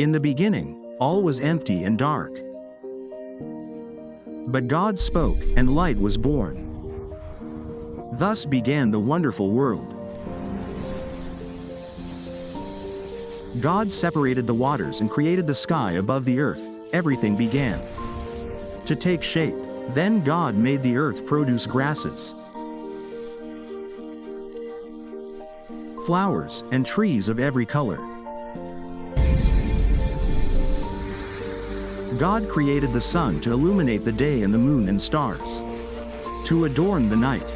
In the beginning, all was empty and dark. But God spoke, and light was born. Thus began the wonderful world. God separated the waters and created the sky above the earth. Everything began to take shape. Then God made the earth produce grasses, flowers, and trees of every color. God created the sun to illuminate the day and the moon and stars to adorn the night.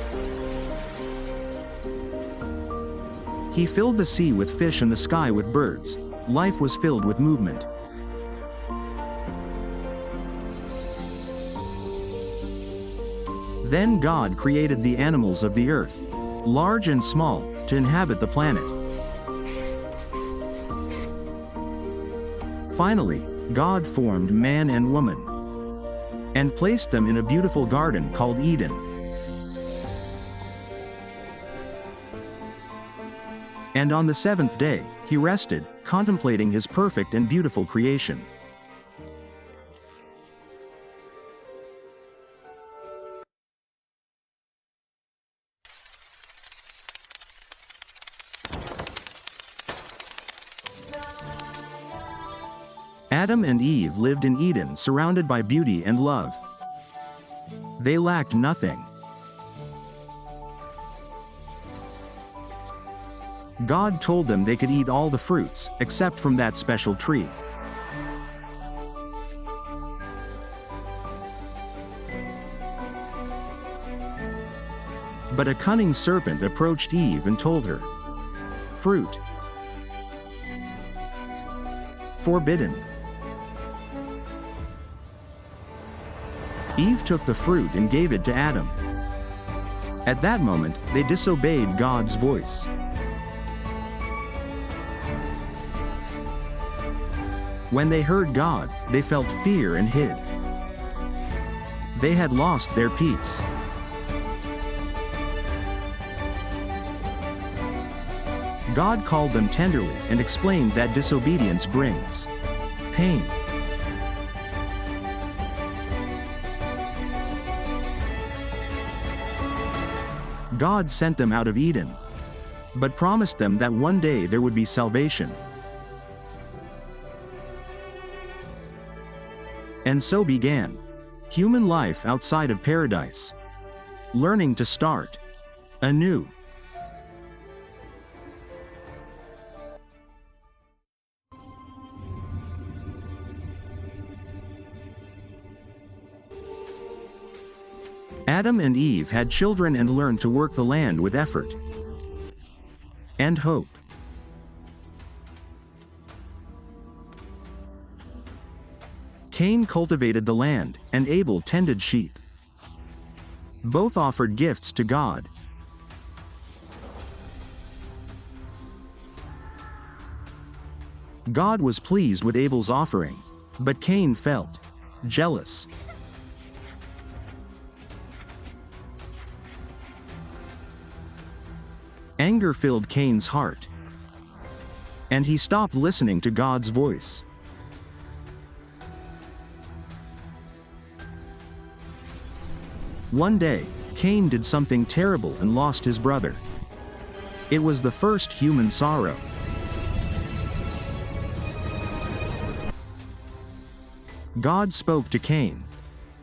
He filled the sea with fish and the sky with birds. Life was filled with movement. Then God created the animals of the earth, large and small, to inhabit the planet. Finally, God formed man and woman and placed them in a beautiful garden called Eden. And on the seventh day, he rested, contemplating his perfect and beautiful creation. Adam and Eve lived in Eden, surrounded by beauty and love. They lacked nothing. God told them they could eat all the fruits, except from that special tree. But a cunning serpent approached Eve and told her, "Fruit forbidden." Eve took the fruit and gave it to Adam. At that moment, they disobeyed God's voice. When they heard God, they felt fear and hid. They had lost their peace. God called them tenderly and explained that disobedience brings pain. God sent them out of Eden, but promised them that one day there would be salvation. And so began human life outside of paradise, learning to start anew. Adam and Eve had children and learned to work the land with effort and hope. Cain cultivated the land, and Abel tended sheep. Both offered gifts to God. God was pleased with Abel's offering, but Cain felt jealous. Anger filled Cain's heart, and he stopped listening to God's voice. One day, Cain did something terrible and lost his brother. It was the first human sorrow. God spoke to Cain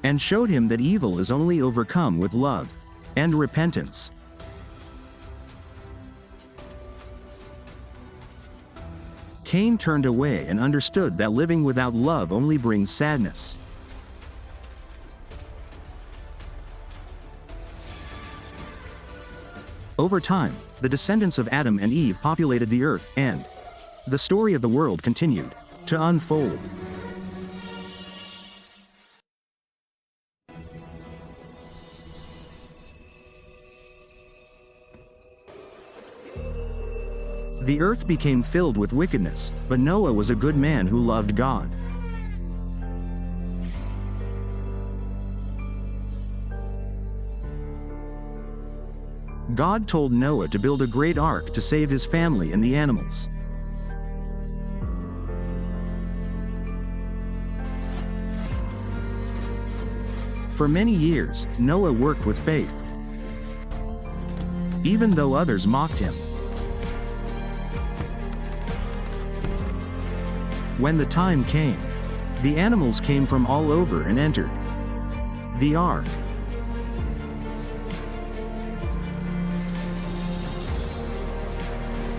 and showed him that evil is only overcome with love and repentance. Cain turned away and understood that living without love only brings sadness. Over time, the descendants of Adam and Eve populated the earth, and the story of the world continued to unfold. The earth became filled with wickedness, but Noah was a good man who loved God. God told Noah to build a great ark to save his family and the animals. For many years, Noah worked with faith, even though others mocked him. When the time came, the animals came from all over and entered the ark.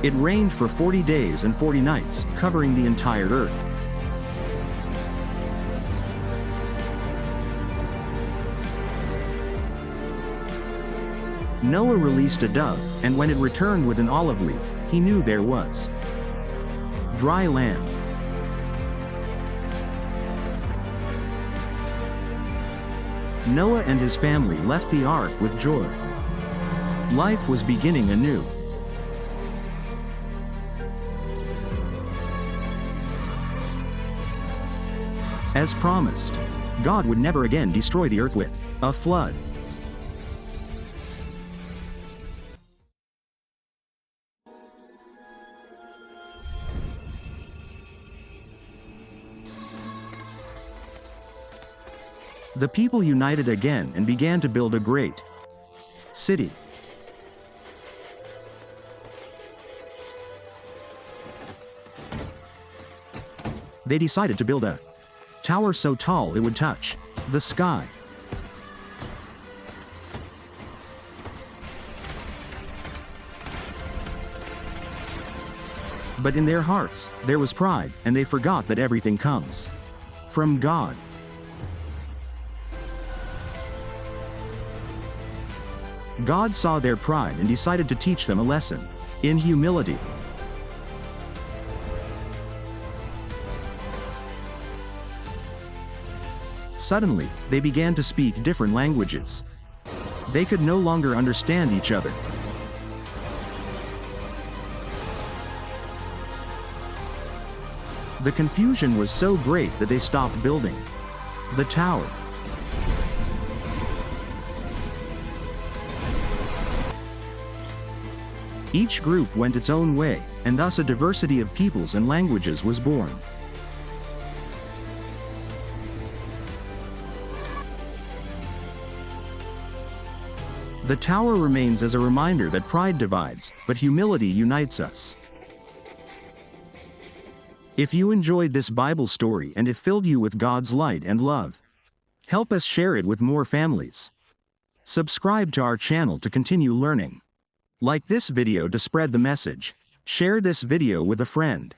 It rained for 40 days and 40 nights, covering the entire earth. Noah released a dove, and when it returned with an olive leaf, he knew there was dry land. Noah and his family left the ark with joy. Life was beginning anew. As promised, God would never again destroy the earth with a flood. The people united again and began to build a great city. They decided to build a tower so tall it would touch the sky. But in their hearts, there was pride, and they forgot that everything comes from God. God saw their pride and decided to teach them a lesson in humility. Suddenly, they began to speak different languages. They could no longer understand each other. The confusion was so great that they stopped building the tower. Each group went its own way, and thus a diversity of peoples and languages was born. The tower remains as a reminder that pride divides, but humility unites us. If you enjoyed this Bible story and it filled you with God's light and love, help us share it with more families. Subscribe to our channel to continue learning. Like this video to spread the message. Share this video with a friend.